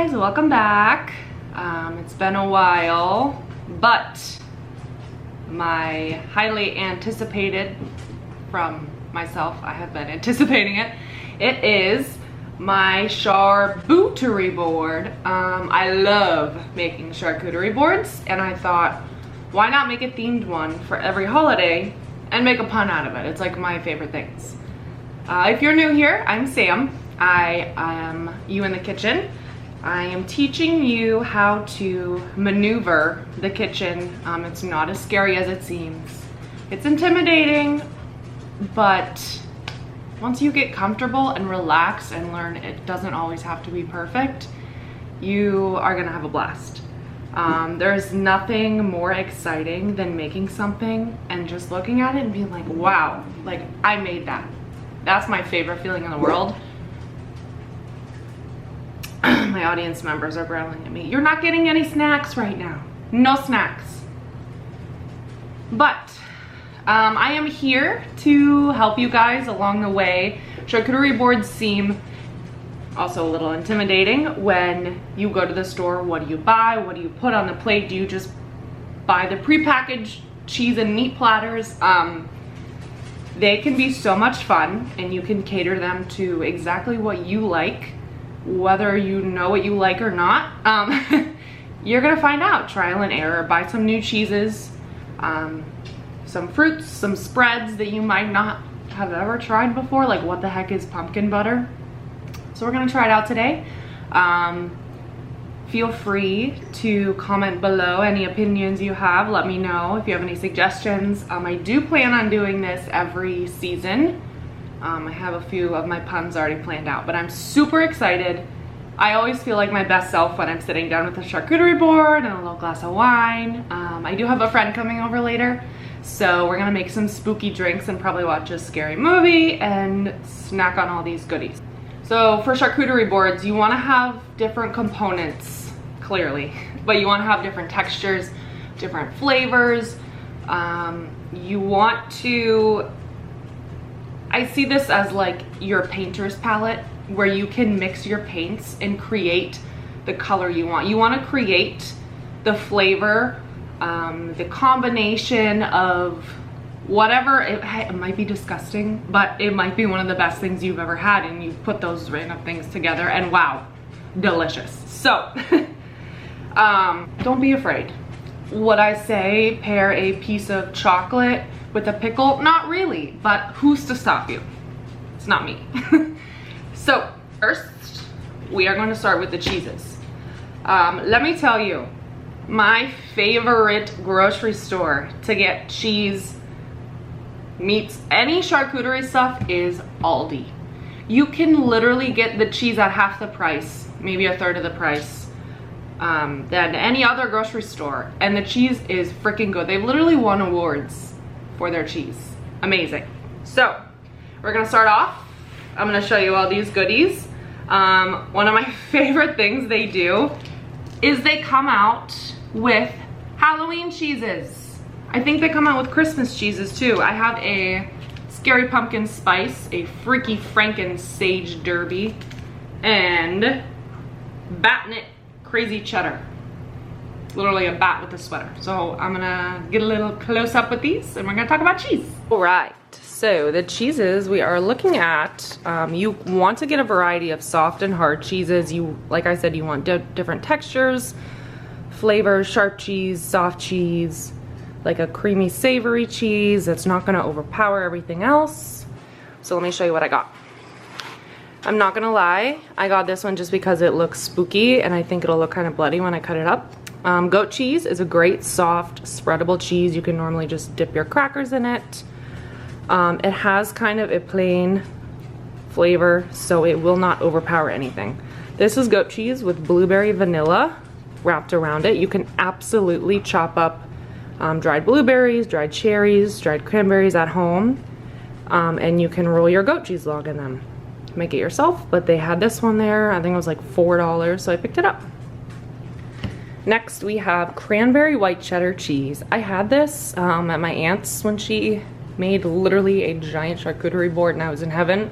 guys, welcome back. It's been a while, but my highly anticipated, from myself, I have been anticipating it. It is my charcuterie board. I love making charcuterie boards, and I thought, why not make a themed one for every holiday and make a pun out of it? It's like my favorite things. If you're new here, I'm Sam. I am you in the kitchen. I am teaching you how to maneuver the kitchen. It's not as scary as it seems. It's intimidating, but once you get comfortable and relax and learn it doesn't always have to be perfect, you are gonna have a blast. There's nothing more exciting than making something and just looking at it and being like, wow, like I made that. That's my favorite feeling in the world. My audience members are growling at me. You're not getting any snacks right now. No snacks. But I am here to help you guys along the way. Charcuterie boards seem also a little intimidating. When you go to the store, what do you buy? What do you put on the plate? Do you just buy the prepackaged cheese and meat platters? They can be so much fun, and you can cater them to exactly what you like, whether you know what you like or not. You're gonna find out, trial and error. Buy some new cheeses, some fruits, some spreads that you might not have ever tried before, like what the heck is pumpkin butter? So we're gonna try it out today. Feel free to comment below any opinions you have. Let me know if you have any suggestions. I do plan on doing this every season. I have a few of my puns already planned out, but I'm super excited. I always feel like my best self when I'm sitting down with a charcuterie board and a little glass of wine. I do have a friend coming over later, so we're gonna make some spooky drinks and probably watch a scary movie and snack on all these goodies. So for charcuterie boards, you wanna have different components, clearly, but you wanna have different textures, different flavors. You want to, I see this as like your painter's palette, where you can mix your paints and create the color you want. You wanna create the flavor, the combination of whatever. It might be disgusting, but it might be one of the best things you've ever had, and you put those random things together and wow, delicious. So don't be afraid. Would I say pair a piece of chocolate with a pickle? Not really, but who's to stop you? It's not me. So first, we are going to start with the cheeses. Let me tell you, my favorite grocery store to get cheese, meats, any charcuterie stuff is Aldi. You can literally get the cheese at half the price, maybe a third of the price, than any other grocery store, and the cheese is freaking good. They've literally won awards for their cheese. Amazing. So we're gonna start off. I'm gonna show you all these goodies. One of my favorite things they do is they come out with Halloween cheeses. I think they come out with Christmas cheeses too. I have a scary pumpkin spice, a freaky franken sage derby, and batnet crazy cheddar. Literally a bat with a sweater. So I'm gonna get a little close up with these, and we're gonna talk about cheese. All right, so the cheeses we are looking at, you want to get a variety of soft and hard cheeses. You, like I said, you want different textures, flavors, sharp cheese, soft cheese, like a creamy savory cheese that's not gonna overpower everything else. So let me show you what I got. I'm not gonna lie, I got this one just because it looks spooky and I think it'll look kind of bloody when I cut it up. Goat cheese is a great soft spreadable cheese. You can normally just dip your crackers in it. It has kind of a plain flavor, so it will not overpower anything. This is goat cheese with blueberry vanilla wrapped around it. You can absolutely chop up dried blueberries, dried cherries, dried cranberries at home, and you can roll your goat cheese log in them. Make it yourself, but they had this one there. I think it was like $4, so I picked it up. Next we have cranberry white cheddar cheese. I had this at my aunt's when she made literally a giant charcuterie board and I was in heaven.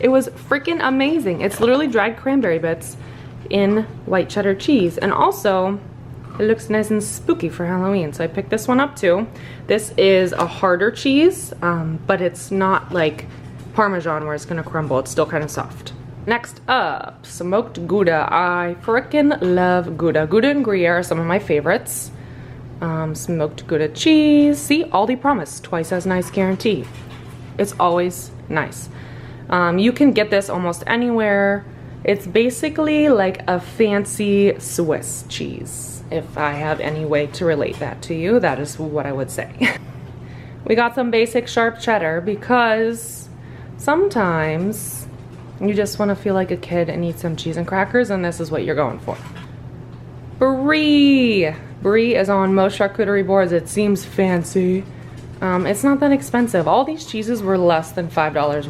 It was freaking amazing. It's literally dried cranberry bits in white cheddar cheese. And also, it looks nice and spooky for Halloween, so I picked this one up too. This is a harder cheese, but it's not like Parmesan where it's gonna crumble. It's still kind of soft. Next up, smoked Gouda. I frickin' love Gouda. Gouda and Gruyere are some of my favorites. Smoked Gouda cheese. See, Aldi promise, twice as nice guarantee. It's always nice. You can get this almost anywhere. It's basically like a fancy Swiss cheese. If I have any way to relate that to you, that is what I would say. We got some basic sharp cheddar because sometimes you just want to feel like a kid and eat some cheese and crackers, and this is what you're going for. Brie. Brie is on most charcuterie boards. It seems fancy. It's not that expensive. All these cheeses were less than $5,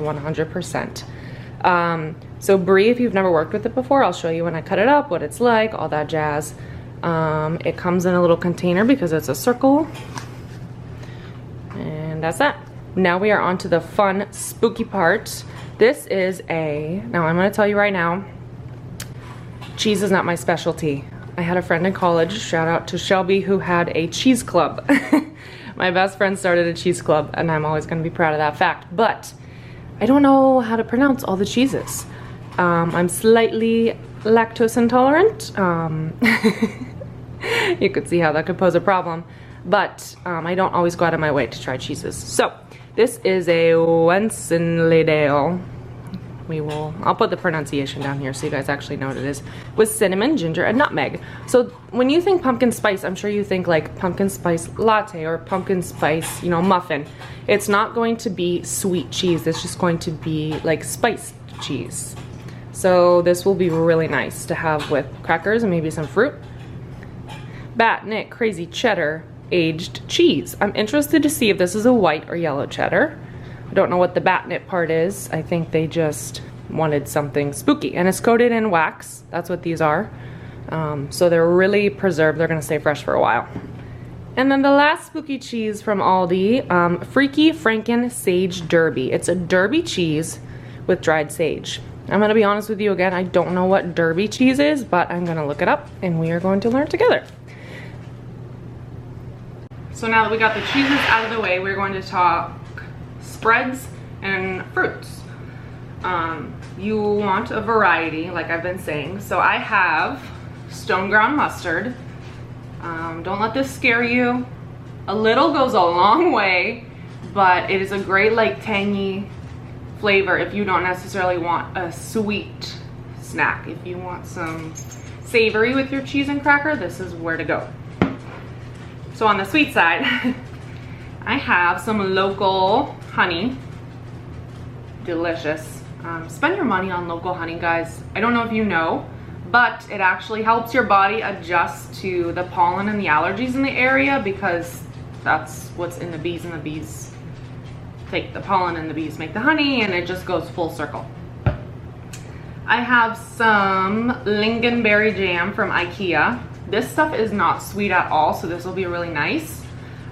100%. So Brie, if you've never worked with it before, I'll show you when I cut it up, what it's like, all that jazz. It comes in a little container because it's a circle. And that's that. Now we are on to the fun, spooky part. This is now I'm gonna tell you right now, cheese is not my specialty. I had a friend in college, shout out to Shelby, who had a cheese club. My best friend started a cheese club, and I'm always gonna be proud of that fact, but I don't know how to pronounce all the cheeses. I'm slightly lactose intolerant. You could see how that could pose a problem, but I don't always go out of my way to try cheeses. So this is a Wensleydale. I'll put the pronunciation down here so you guys actually know what it is, with cinnamon, ginger, and nutmeg. So when you think pumpkin spice, I'm sure you think like pumpkin spice latte or pumpkin spice, you know, muffin. It's not going to be sweet cheese. It's just going to be like spiced cheese. So this will be really nice to have with crackers and maybe some fruit. Batnik Crazy Cheddar aged cheese. I'm interested to see if this is a white or yellow cheddar. I don't know what the batnit part is. I think they just wanted something spooky, and it's coated in wax. That's what these are. So they're really preserved. They're gonna stay fresh for a while. And then the last spooky cheese from Aldi, Freaky Franken Sage Derby. It's a Derby cheese with dried sage. I'm gonna be honest with you again, I don't know what Derby cheese is, but I'm gonna look it up and we are going to learn together. So now that we got the cheeses out of the way, we're going to talk spreads and fruits. You want a variety, like I've been saying. So I have stone ground mustard. Don't let this scare you. A little goes a long way, but it is a great like tangy flavor if you don't necessarily want a sweet snack. If you want some savory with your cheese and cracker, this is where to go. So on the sweet side, I have some local honey. Delicious. Spend your money on local honey, guys. I don't know if you know, but it actually helps your body adjust to the pollen and the allergies in the area, because that's what's in the bees, and the bees take the pollen and the bees make the honey, and it just goes full circle. I have some lingonberry jam from IKEA. This stuff is not sweet at all, so this will be really nice.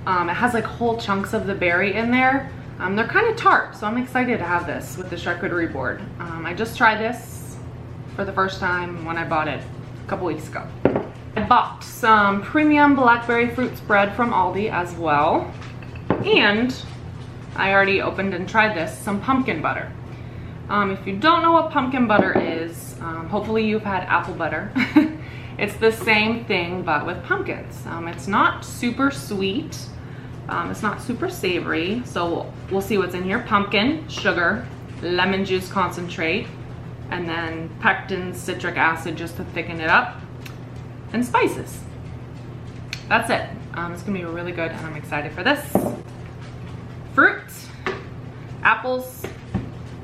It has like whole chunks of the berry in there. They're kind of tart, so I'm excited to have this with the charcuterie board. I just tried this for the first time when I bought it a couple weeks ago. I bought some premium blackberry fruit spread from Aldi as well. And I already opened and tried this, some pumpkin butter. If you don't know what pumpkin butter is, hopefully you've had apple butter. It's the same thing, but with pumpkins. It's not super sweet. It's not super savory, so we'll see what's in here. Pumpkin, sugar, lemon juice concentrate, and then pectin, citric acid just to thicken it up, and spices. That's it. It's gonna be really good, and I'm excited for this. Fruit, apples,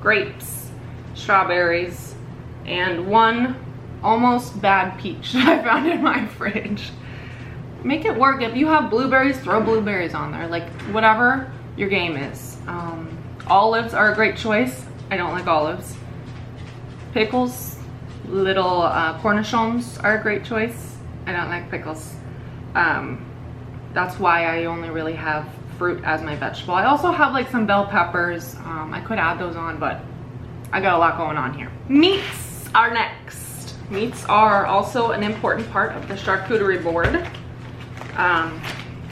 grapes, strawberries, and one almost bad peach that I found in my fridge. Make it work. If you have blueberries, throw blueberries on there, like whatever your game is. Olives are a great choice. I don't like olives. Pickles, little cornichons are a great choice. I don't like pickles. That's why I only really have fruit as my vegetable. I also have like some bell peppers. I could add those on, but I got a lot going on here. Meats are next. Meats are also an important part of the charcuterie board.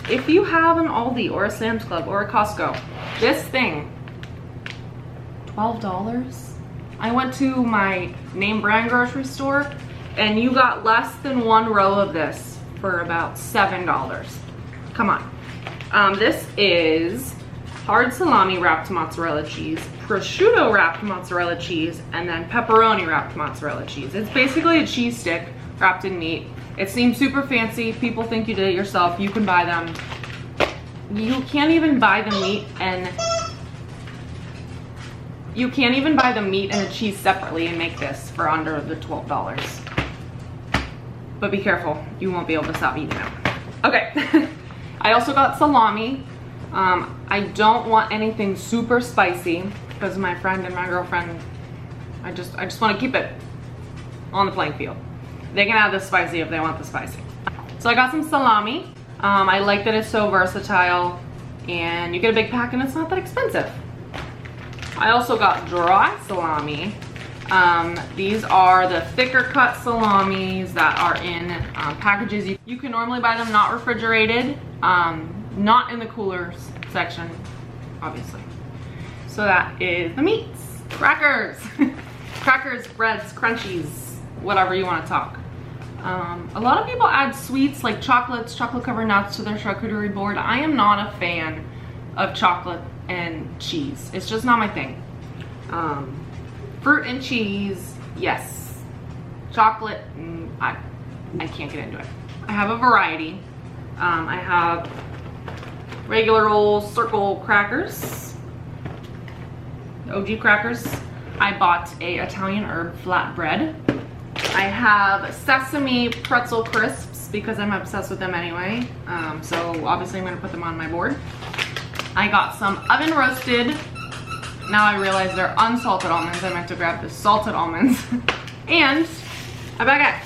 If you have an Aldi or a Sam's Club or a Costco, this thing, $12. I went to my name brand grocery store and you got less than one row of this for about $7. Come on. This is hard salami wrapped mozzarella cheese, prosciutto wrapped mozzarella cheese, and then pepperoni wrapped mozzarella cheese. It's basically a cheese stick wrapped in meat. It seems super fancy. People think you did it yourself. You can buy them. You can't even buy the meat and a cheese separately and make this for under the $12. But be careful, you won't be able to stop eating it. Okay, I also got salami. I don't want anything super spicy because my friend and my girlfriend, I just want to keep it on the playing field. They can have the spicy if they want the spicy. So I got some salami. I like that it's so versatile and you get a big pack and it's not that expensive. I also got dry salami. These are the thicker cut salamis that are in packages. You can normally buy them not refrigerated, not in the cooler section, obviously. So that is the meats. Crackers. Crackers, breads, crunchies, whatever you want to talk. A lot of people add sweets like chocolates, chocolate covered nuts to their charcuterie board. I am not a fan of chocolate and cheese. It's just not my thing. Fruit and cheese, yes. Chocolate, I can't get into it. I have a variety. I have regular old circle crackers, OG crackers. I bought a Italian herb flatbread. I have sesame pretzel crisps because I'm obsessed with them anyway. So obviously I'm gonna put them on my board. I got some oven roasted. Now I realize they're unsalted almonds. I meant to grab the salted almonds. And a baguette.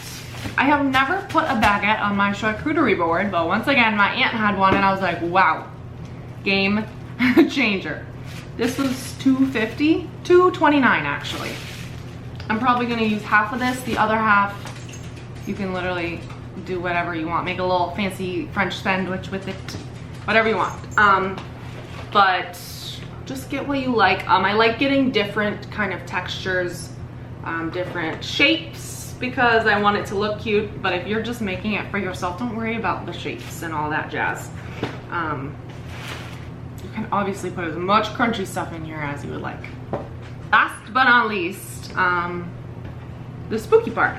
I have never put a baguette on my charcuterie board, but once again, my aunt had one and I was like, wow, game changer. This was $2.50, $2.29 actually. I'm probably gonna use half of this. The other half, you can literally do whatever you want. Make a little fancy French sandwich with it, whatever you want. But just get what you like. I like getting different kind of textures, different shapes because I want it to look cute. But if you're just making it for yourself, don't worry about the shapes and all that jazz. You can obviously put as much crunchy stuff in here as you would like. Last but not least, the spooky part.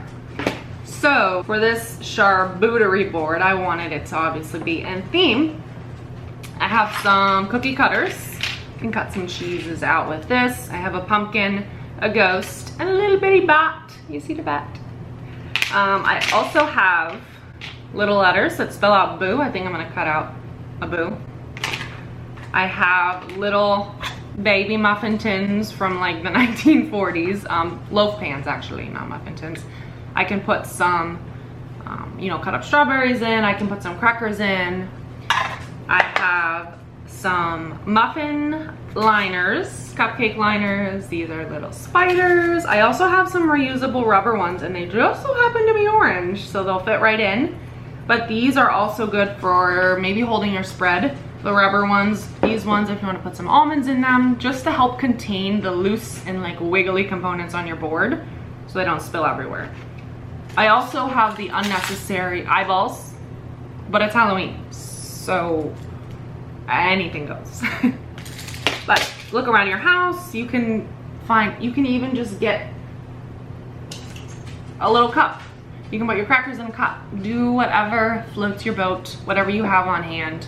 So for this charcuterie board, I wanted it to obviously be in theme. I have some cookie cutters. You can cut some cheeses out with this. I have a pumpkin, a ghost, and a little bitty bat. You see the bat? I also have little letters that spell out boo. I think I'm gonna cut out a boo. I have little baby muffin tins from like the 1940s. Loaf pans actually, not muffin tins. I can put some, you know, cut up strawberries in. I can put some crackers in. I have some muffin liners, cupcake liners. These are little spiders. I also have some reusable rubber ones and they just so happen to be orange, so they'll fit right in. But these are also good for maybe holding your spread. The rubber ones, these ones if you want to put some almonds in them, just to help contain the loose and like wiggly components on your board so they don't spill everywhere. I also have the unnecessary eyeballs, but it's Halloween, so anything goes. But look around your house, you can even just get a little cup. You can put your crackers in a cup. Do whatever floats your boat, whatever you have on hand.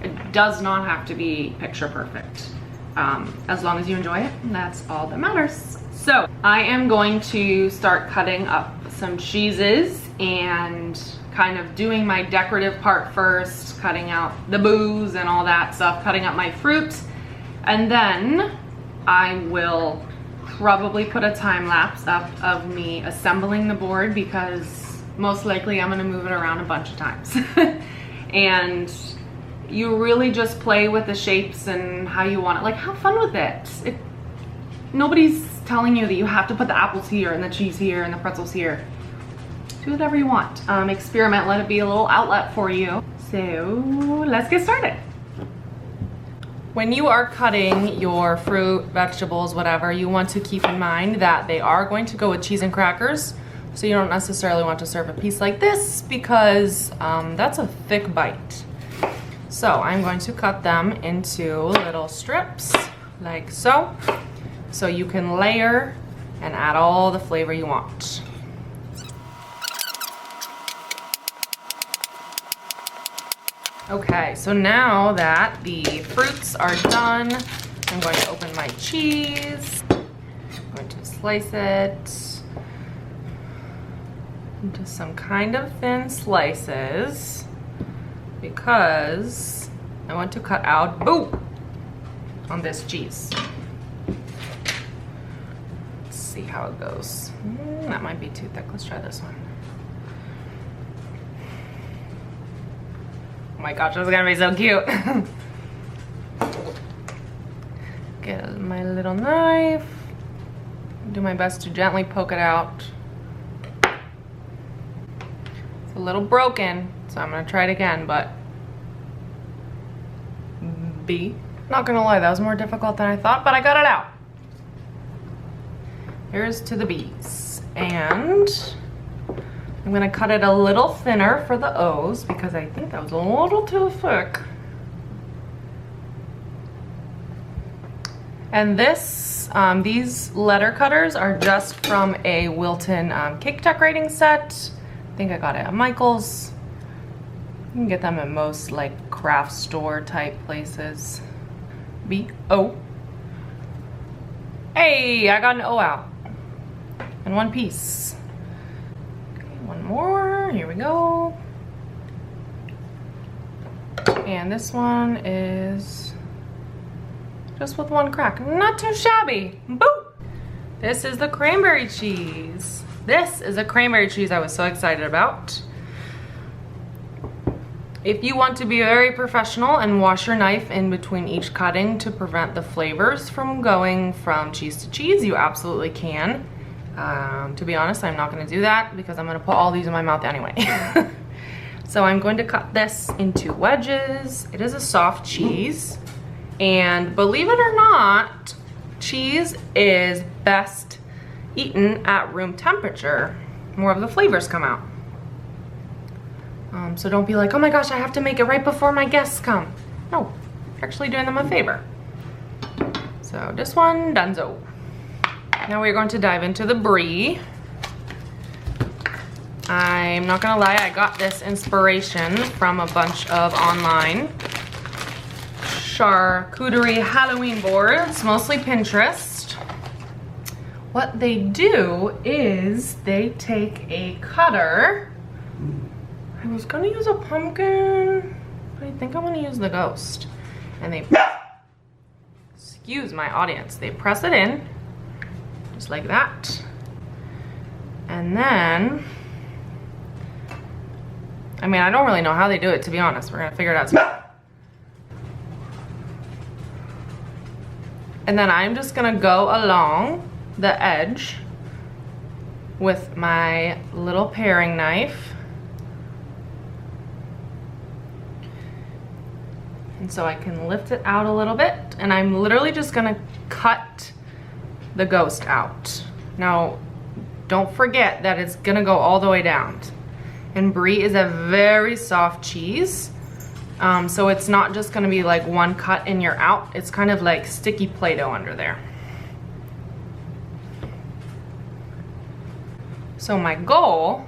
It does not have to be picture perfect. As long as you enjoy it, that's all that matters. So I am going to start cutting up some cheeses and kind of doing my decorative part first, cutting out the boos and all that stuff, cutting up my fruit, and then I will probably put a time lapse up of me assembling the board because most likely I'm gonna move it around a bunch of times. And you really just play with the shapes and how you want it. Like, have fun with it. Nobody's telling you that you have to put the apples here and the cheese here and the pretzels here. do whatever you want. Experiment, let it be a little outlet for you. So let's get started. When you are cutting your fruit, vegetables, whatever, you want to keep in mind that they are going to go with cheese and crackers. So you don't necessarily want to serve a piece like this because that's a thick bite. So I'm going to cut them into little strips like so. So you can layer and add all the flavor you want. Okay, so now that the fruits are done, I'm going to open my cheese. I'm going to slice it into some kind of thin slices because I want to cut out boom on this cheese. Let's see how it goes. That might be too thick. Let's try this one. Oh my gosh, this is gonna be so cute. Get my little knife. Do my best to gently poke it out. It's a little broken, so I'm gonna try it again, but not gonna lie, that was more difficult than I thought, but I got it out. Here's to the B's. And I'm gonna cut it a little thinner for the O's because I think that was a little too thick. And this, these letter cutters are just from a Wilton cake decorating set. I think I got it at Michael's. You can get them at most like craft store type places. B-O. Hey, I got an O out. In one piece. One more, here we go. And this one is just with one crack. Not too shabby. Boop! This is the cranberry cheese. This is a cranberry cheese I was so excited about. If you want to be very professional and wash your knife in between each cutting to prevent the flavors from going from cheese to cheese, you absolutely can. To be honest, I'm not going to do that because I'm going to put all these in my mouth anyway. So I'm going to cut this into wedges. It is a soft cheese. And believe it or not, cheese is best eaten at room temperature. More of the flavors come out. So don't be like, oh my gosh, I have to make it right before my guests come. No, you're actually doing them a favor. So this one, donezo. Now we're going to dive into the brie. I'm not gonna lie, I got this inspiration from a bunch of online charcuterie Halloween boards, mostly Pinterest. What they do is they take a cutter. I was gonna use a pumpkin, but I think I'm gonna use the ghost. And they, excuse my audience, they press it in. Just like that. And then, I mean, I don't really know how they do it, to be honest. We're gonna figure it out. And then I'm just gonna go along the edge with my little paring knife. And so I can lift it out a little bit, and I'm literally just gonna cut the ghost out. Now, don't forget that it's gonna go all the way down. And brie is a very soft cheese, so it's not just gonna be like one cut and you're out. It's kind of like sticky Play-Doh under there. So my goal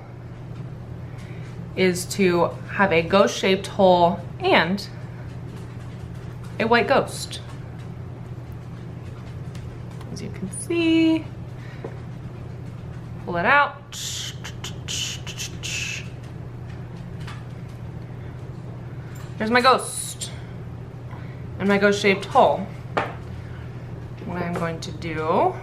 is to have a ghost-shaped hole and a white ghost. As you can see, pull it out. There's my ghost and my ghost-shaped hole. What I'm going to do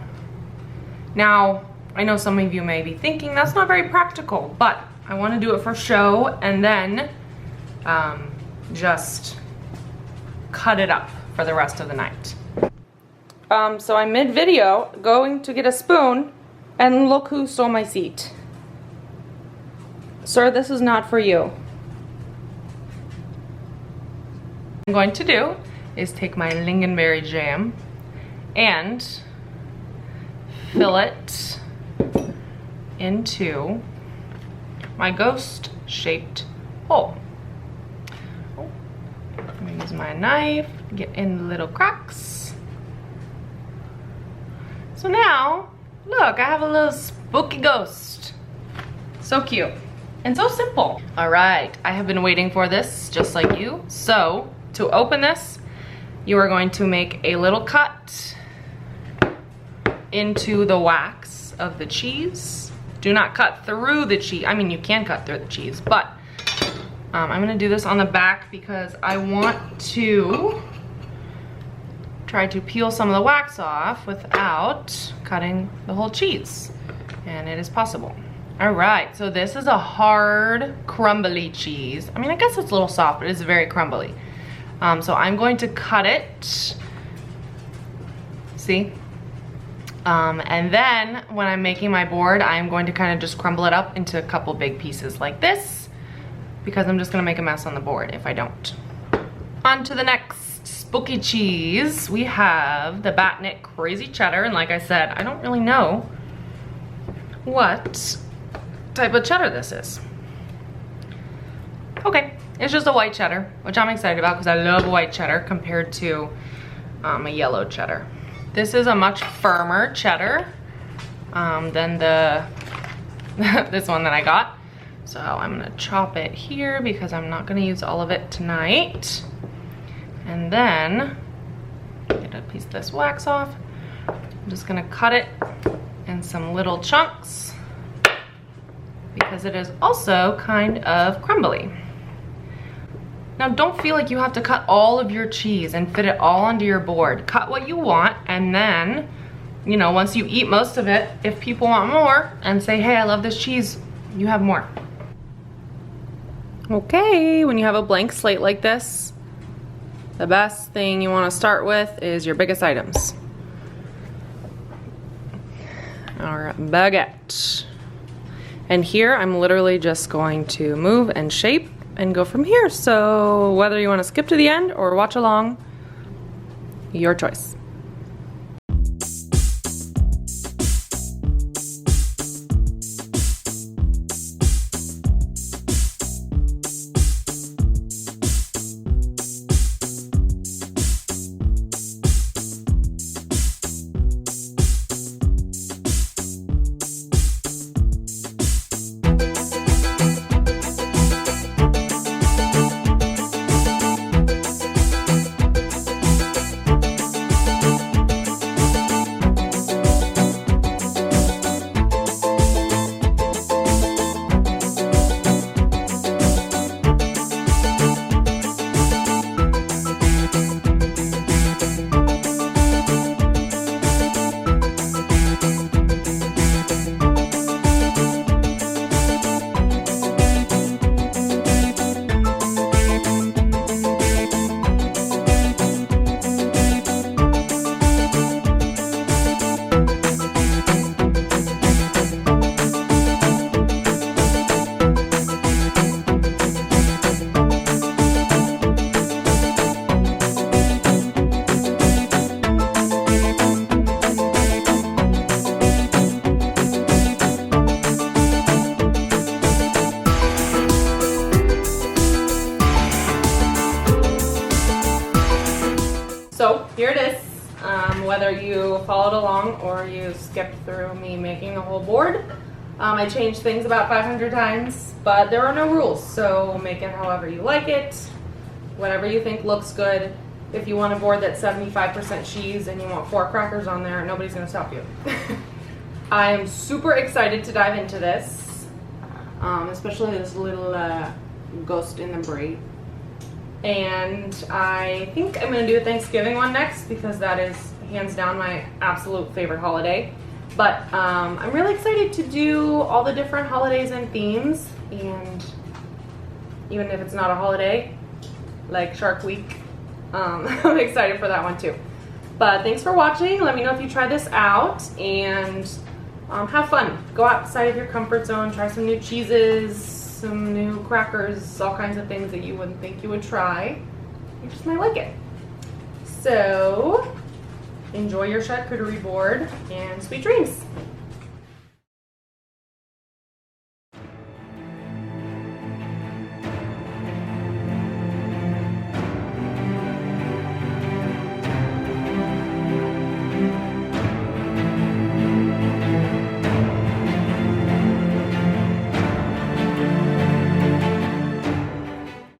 now, I know some of you may be thinking that's not very practical, but I want to do it for show and then just cut it up for the rest of the night. So I'm mid-video going to get a spoon, and look who stole my seat. Sir, this is not for you. What I'm going to do is take my lingonberry jam and fill it into my ghost-shaped hole. I'm gonna use my knife, get in the little cracks. So now, look, I have a little spooky ghost. So cute and so simple. All right, I have been waiting for this just like you. So to open this, you are going to make a little cut into the wax of the cheese. Do not cut through the cheese. I mean, you can cut through the cheese, but I'm gonna do this on the back because I want to try to peel some of the wax off without cutting the whole cheese. And it is possible. All right, so this is a hard, crumbly cheese. I mean, I guess it's a little soft, but it's very crumbly. So I'm going to cut it, see? And then when I'm making my board, I'm going to kind of just crumble it up into a couple big pieces like this, because I'm just gonna make a mess on the board if I don't. On to the next spooky cheese. We have the Batnik Crazy Cheddar, and like I said, I don't really know what type of cheddar this is. Okay, it's just a white cheddar, which I'm excited about because I love white cheddar compared to a yellow cheddar. This is a much firmer cheddar than the this one that I got. So I'm gonna chop it here because I'm not gonna use all of it tonight. And then, get a piece of this wax off. I'm just gonna cut it in some little chunks because it is also kind of crumbly. Now don't feel like you have to cut all of your cheese and fit it all onto your board. Cut what you want, and then, you know, once you eat most of it, if people want more and say, hey, I love this cheese, you have more. Okay, when you have a blank slate like this, the best thing you want to start with is your biggest items. Our baguette. And here I'm literally just going to move and shape and go from here. So whether you want to skip to the end or watch along, your choice. So here it is. Whether you followed along or you skipped through me making a whole board, I changed things about 500 times, but there are no rules, so make it however you like it, whatever you think looks good. If you want a board that's 75% cheese and you want 4 crackers on there, nobody's gonna stop you. I am super excited to dive into this, especially this little ghost in the braid. And I think I'm gonna do a Thanksgiving one next because that is hands down my absolute favorite holiday. But I'm really excited to do all the different holidays and themes, and even if it's not a holiday, like Shark Week, I'm excited for that one too. But thanks for watching. Let me know if you try this out, and have fun. Go outside of your comfort zone, try some new cheeses, some new crackers, all kinds of things that you wouldn't think you would try. You just might like it. So enjoy your charcuterie board and sweet dreams.